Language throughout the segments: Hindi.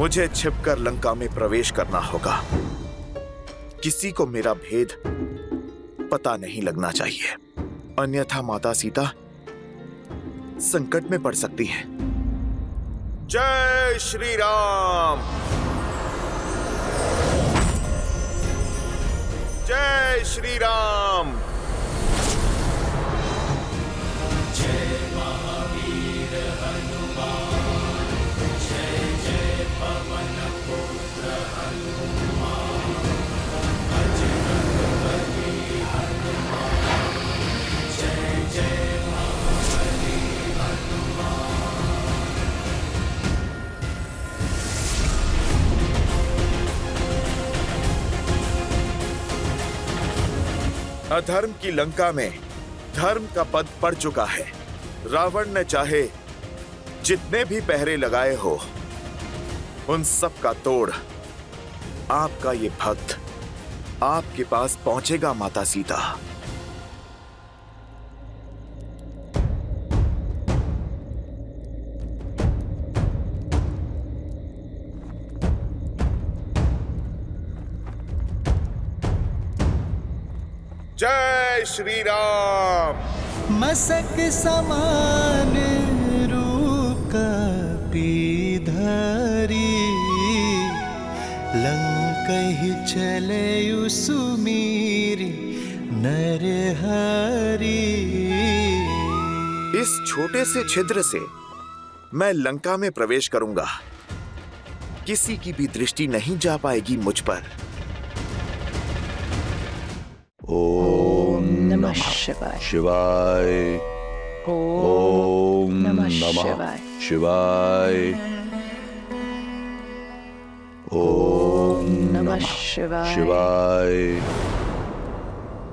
मुझे छिपकर लंका में प्रवेश करना होगा। किसी को मेरा भेद पता नहीं लगना चाहिए, अन्यथा माता सीता संकट में पड़ सकती है। जय श्री राम। जय श्री राम। जय महावीर हनुमान, जय जय पवन पुत्र हनुमान, बजरंग बली हनुमान, जय जय महाबली हनुमान। अधर्म की लंका में धर्म का पद पड़ चुका है। रावण ने चाहे जितने भी पहरे लगाए हो, उन सब का तोड़ आपका ये भक्त आपके पास पहुंचेगा माता सीता। जय श्री राम। मसक समान रूप कपि धरी, लंकहि चले सुमीरि नरहरि। इस छोटे से छिद्र से मैं लंका में प्रवेश करूंगा। किसी की भी दृष्टि नहीं जा पाएगी मुझ पर। ओम नमः शिवाय। ओम नमः शिवाय। ओम नमः शिवाय।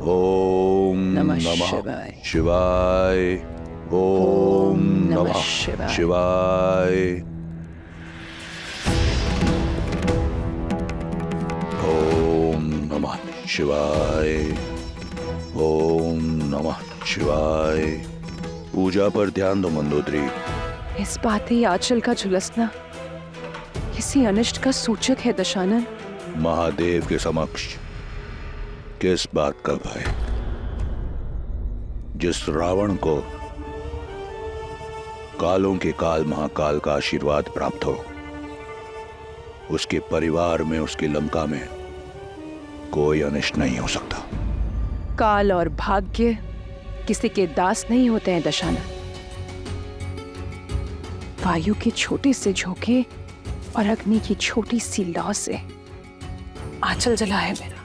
ओम नमः शिवाय। ओम नमः शिवाय। ओम नमः शिवाय। ओम नमः शिवाय। पूजा पर ध्यान दो मंदोदरी। इस बात ही आंचल का झुलसना किसी अनिष्ट का सूचक है दशानन। महादेव के समक्ष किस बात का भय? जिस रावण को कालों के काल महाकाल का आशीर्वाद प्राप्त हो, उसके परिवार में, उसकी लंका में कोई अनिष्ट नहीं हो सकता। काल और भाग्य किसी के दास नहीं होते हैं दशानन। वायु के छोटे से झोंके और अग्नि की छोटी सी लौ से आंचल जला है मेरा।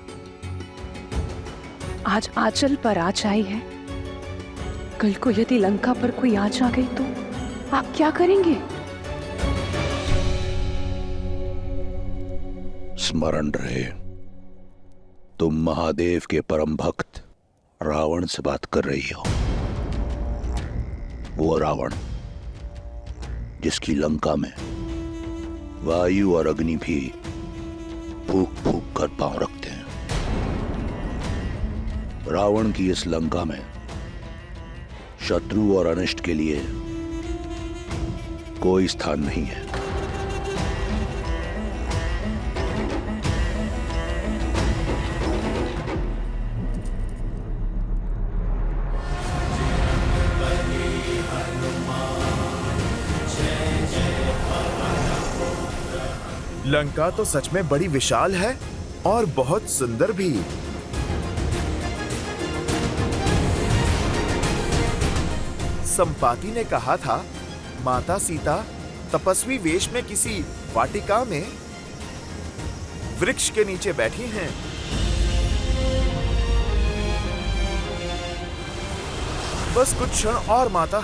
आज आंचल पर आँच आई है, कल को यदि लंका पर कोई आँच आ गई तो आप क्या करेंगे? स्मरण रहे, तुम महादेव के परम भक्त रावण से बात कर रही हो। वो रावण जिसकी लंका में वायु और अग्नि भी फूक फूक कर पांव रखते हैं। रावण की इस लंका में शत्रु और अनिष्ट के लिए कोई स्थान नहीं है। लंका तो सच में बड़ी विशाल है और बहुत सुंदर भी। संपाति ने कहा था माता सीता तपस्वी वेश में किसी वाटिका में वृक्ष के नीचे बैठी हैं। बस कुछ क्षण और माता,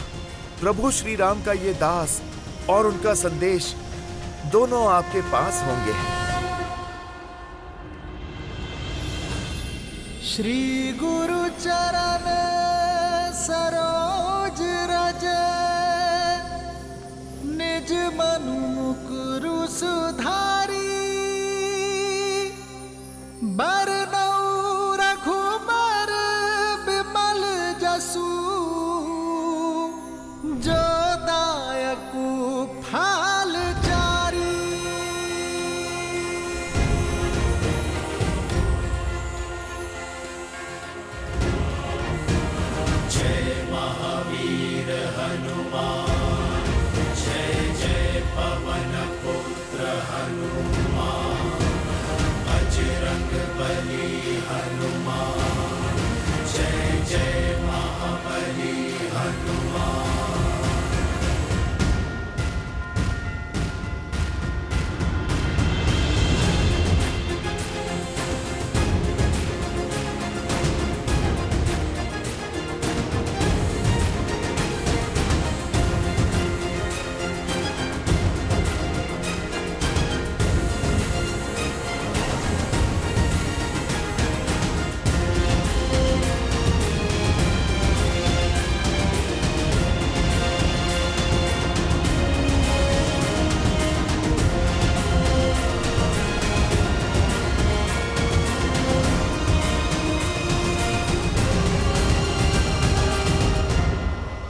प्रभु श्री राम का ये दास और उनका संदेश दोनों आपके पास होंगे। श्री गुरु चरण सरोज रज, निज मनु मुकुरु सुधारी। बरनउँ रघुबर बिमल जसु, जो दायकु फाल चारी।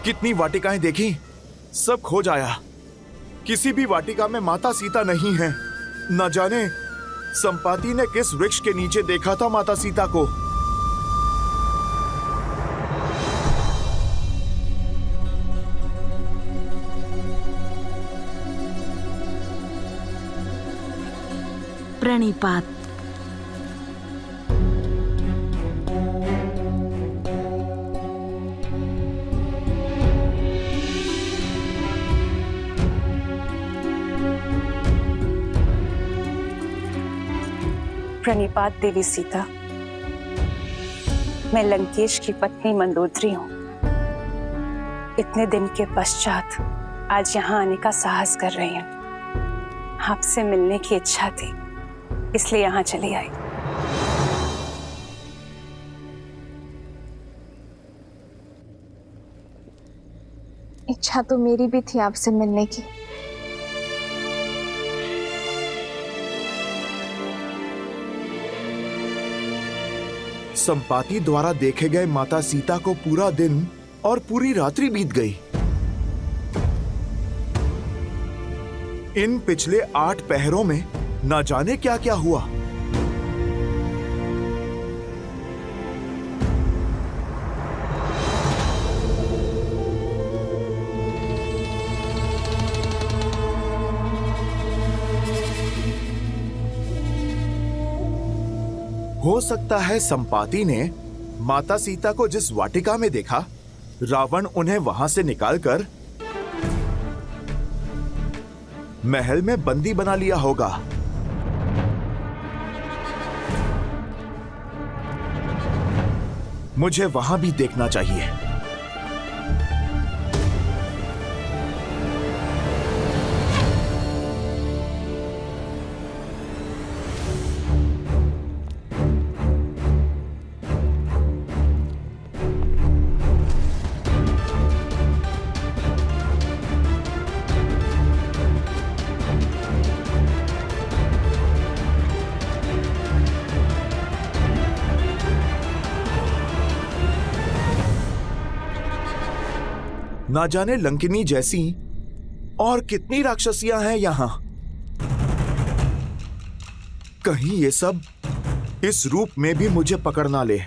कितनी वाटिकाएं देखी, सब खो जाया। किसी भी वाटिका में माता सीता नहीं है। न जाने संपाति ने किस वृक्ष के नीचे देखा था माता सीता को। प्रणिपात। प्रणिपात देवी सीता, मैं लंकेश की पत्नी मंदोदरी हूँ। इतने दिन के पश्चात आज यहाँ आने का साहस कर रही हूँ। आपसे मिलने की इच्छा थी, इसलिए यहाँ चली आई। इच्छा तो मेरी भी थी आपसे मिलने की। संपाति द्वारा देखे गए माता सीता को पूरा दिन और पूरी रात्रि बीत गई। इन पिछले 8 पहरों में न जाने क्या क्या हुआ। हो सकता है संपाति ने माता सीता को जिस वाटिका में देखा, रावण उन्हें वहां से निकालकर महल में बंदी बना लिया होगा। मुझे वहां भी देखना चाहिए। ना जाने लंकिनी जैसी और कितनी राक्षसियां हैं यहां। कहीं ये सब इस रूप में भी मुझे पकड़ ना ले।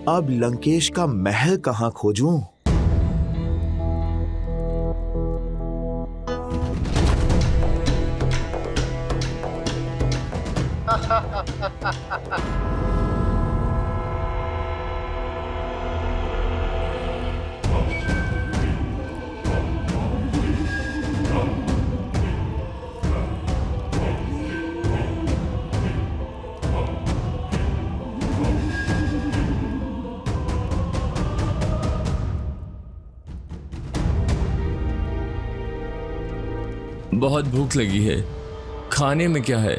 अब लंकेश का महल कहां खोजूं? बहुत भूख लगी है, खाने में क्या है?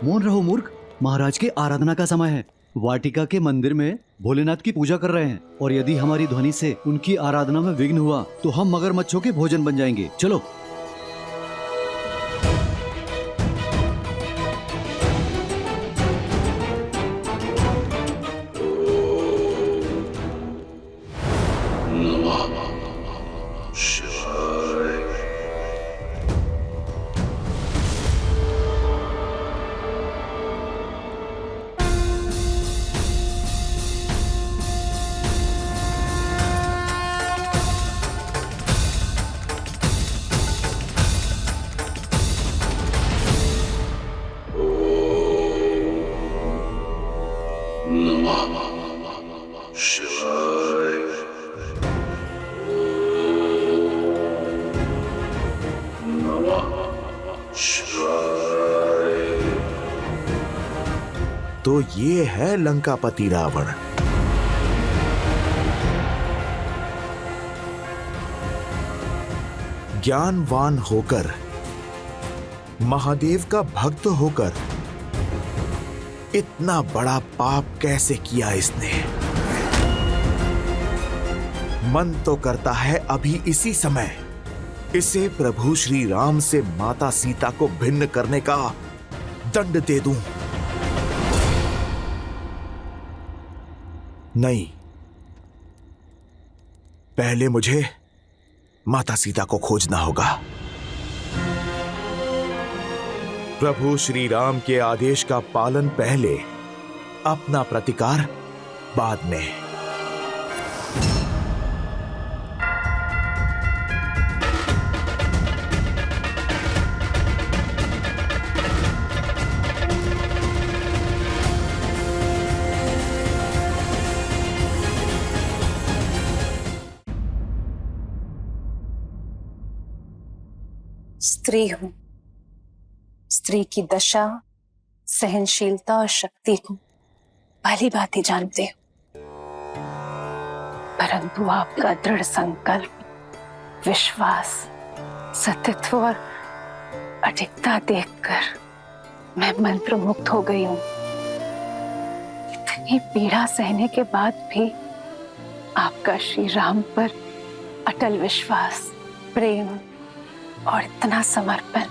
मौन रहो मूर्ख, महाराज के आराधना का समय है। वाटिका के मंदिर में भोलेनाथ की पूजा कर रहे हैं और यदि हमारी ध्वनि से उनकी आराधना में विघ्न हुआ तो हम मगरमच्छों के भोजन बन जाएंगे। चलो। तो ये है लंकापति रावण। ज्ञानवान होकर, महादेव का भक्त होकर इतना बड़ा पाप कैसे किया इसने? मन तो करता है अभी इसी समय इसे प्रभु श्री राम से माता सीता को भिन्न करने का दंड दे दूं। नहीं, पहले मुझे माता सीता को खोजना होगा। प्रभु श्री राम के आदेश का पालन पहले, अपना प्रतिकार बाद में। स्त्री हूं, स्त्री की दशा, सहनशीलता और शक्ति को भली बात ही जानते हो, परंतु आपका दृढ़ संकल्प, विश्वास, सतीत्व और अडिगता देखकर मैं मंत्रमुग्ध हो गई हूं। इतनी पीड़ा सहने के बाद भी आपका श्री राम पर अटल विश्वास, प्रेम और इतना समर्पण।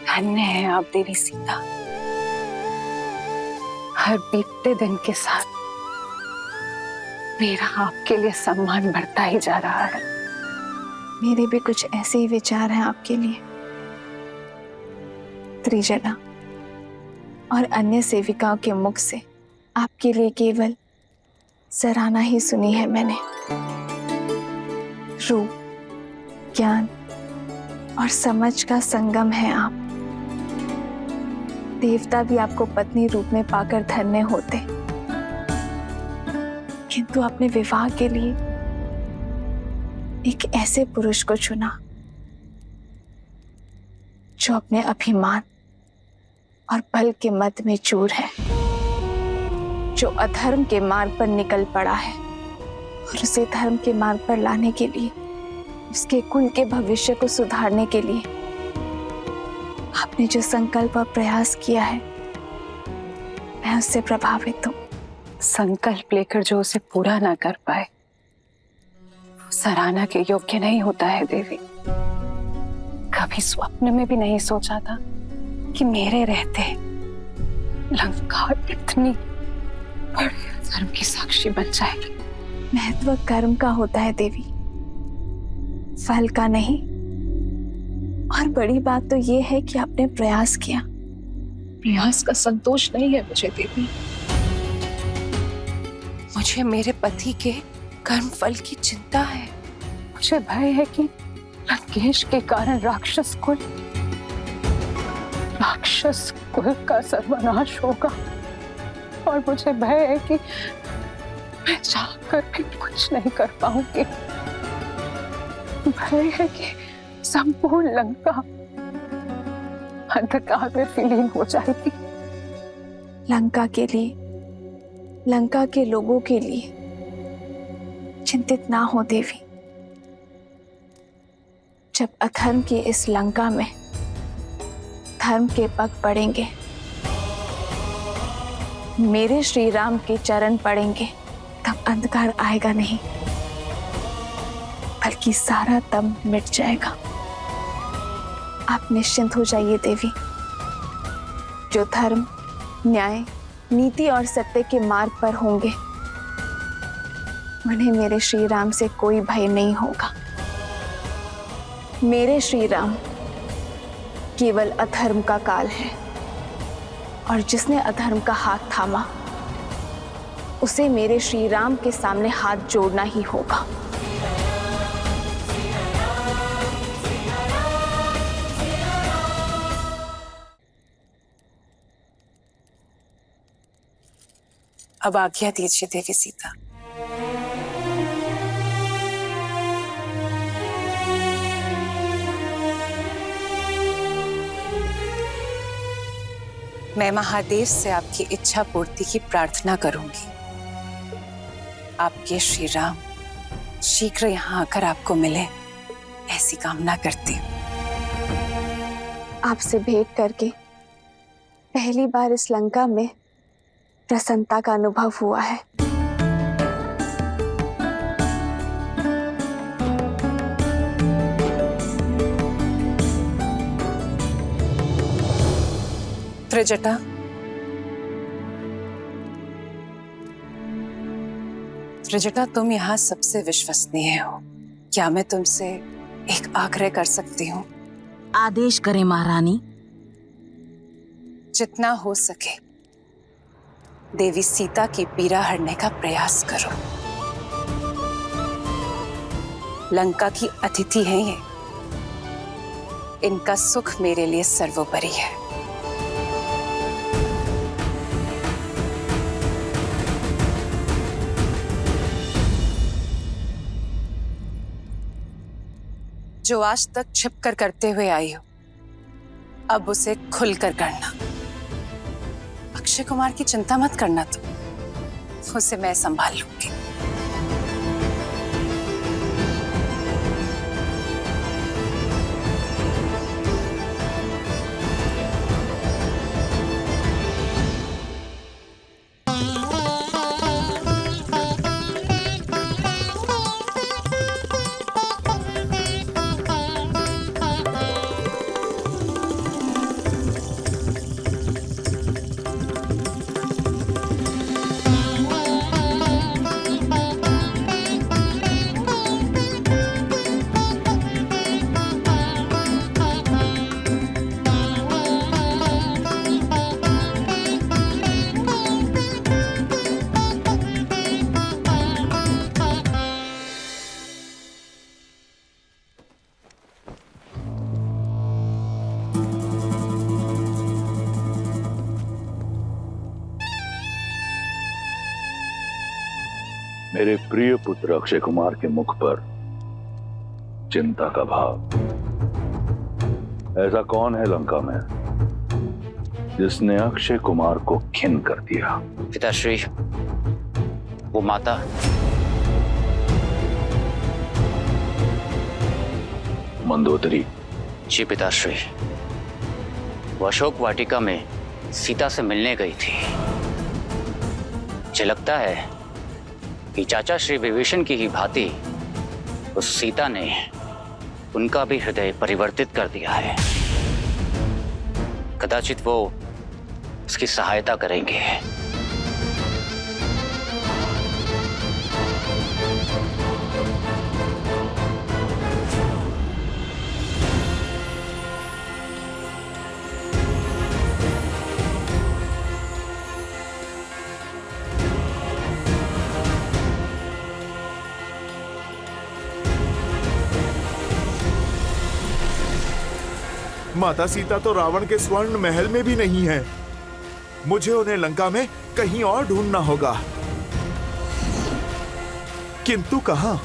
धन्य है आप देवी सीता। हर बीतते दिन के साथ मेरा आपके लिए सम्मान बढ़ता ही जा रहा है। मेरे भी कुछ ऐसे ही विचार हैं आपके लिए। त्रिजना और अन्य सेविकाओं के मुख से आपके लिए केवल सराहना ही सुनी है मैंने। रूप, ज्ञान और समझ का संगम है आप। देवता भी आपको पत्नी रूप में पाकर धन्य होते, किंतु आपने विवाह के लिए एक ऐसे पुरुष को चुना जो अपने अभिमान और बल के मद में चूर है, जो अधर्म के मार्ग पर निकल पड़ा है और उसे धर्म के मार्ग पर लाने के लिए, उसके कुल के भविष्य को सुधारने के लिए आपने जो संकल्प और प्रयास किया है, मैं उससे प्रभावित हूं। संकल्प लेकर जो उसे पूरा ना कर पाए, वो सराहना के योग्य नहीं होता है देवी। कभी स्वप्न में भी नहीं सोचा था कि मेरे रहते लंका इतनी बड़ी धर्म की साक्षी बन जाएगी। महत्व कर्म का होता है देवी, फल का नहीं। और बड़ी बात तो ये है कि आपने प्रयास किया। प्रयास का संतोष नहीं है मुझे देवी, मुझे मेरे पति के कर्म फल की चिंता है। मुझे भय है कि लंकेश के कारण राक्षस कुल का सर्वनाश होगा, और मुझे भय है कि मैं चाहकर भी कुछ नहीं कर पाऊंगी। भय है कि संपूर्ण लंका अंधकार में विलीन हो जाएगी। लंका के लिए, लंका के लोगों के लिए चिंतित ना हो देवी। जब अधर्म की इस लंका में धर्म के पग पड़ेंगे, मेरे श्री राम के चरण पड़ेंगे, तब अंधकार आएगा नहीं, बल्कि सारा दम मिट जाएगा। आप निश्चिंत हो जाइए देवी। जो धर्म, न्याय, नीति और सत्य के मार्ग पर होंगे, उन्हें मेरे श्री राम से कोई भय नहीं होगा। मेरे श्री राम केवल अधर्म का काल है, और जिसने अधर्म का हाथ थामा, उसे मेरे श्री राम के सामने हाथ जोड़ना ही होगा। अब आज्ञा दीजिए देवी सीता। मैं महादेव से आपकी इच्छा पूर्ति की प्रार्थना करूंगी। आपके श्री राम शीघ्र यहाँ आकर आपको मिले, ऐसी कामना करती हूँ। आपसे भेंट करके पहली बार इस लंका में प्रसन्नता का अनुभव हुआ है। त्रिजटा, त्रिजटा, तुम यहाँ सबसे विश्वसनीय हो। क्या मैं तुमसे एक आग्रह कर सकती हूँ? आदेश करें महारानी। जितना हो सके देवी सीता की पीड़ा हरने का प्रयास करो। लंका की अतिथि हैं ये, इनका सुख मेरे लिए सर्वोपरि है। जो आज तक छिपकर करते हुए आई हो, अब उसे खुलकर करना। अक्षय कुमार की चिंता मत करना, तुम उसे मैं संभाल लूंगी। मेरे प्रिय पुत्र अक्षय कुमार के मुख पर चिंता का भाव। ऐसा कौन है लंका में जिसने अक्षय कुमार को खिन कर दिया? पिताश्री, वो माता। मंदोदरी। जी पिताश्री, वो अशोक वाटिका में सीता से मिलने गई थी। मुझे लगता है कि चाचा श्री विभीषण की ही भांति उस सीता ने उनका भी हृदय परिवर्तित कर दिया है। कदाचित वो उसकी सहायता करेंगे। माता सीता तो रावण के स्वर्ण महल में भी नहीं है। मुझे उन्हें लंका में कहीं और ढूंढना होगा। किंतु कहां?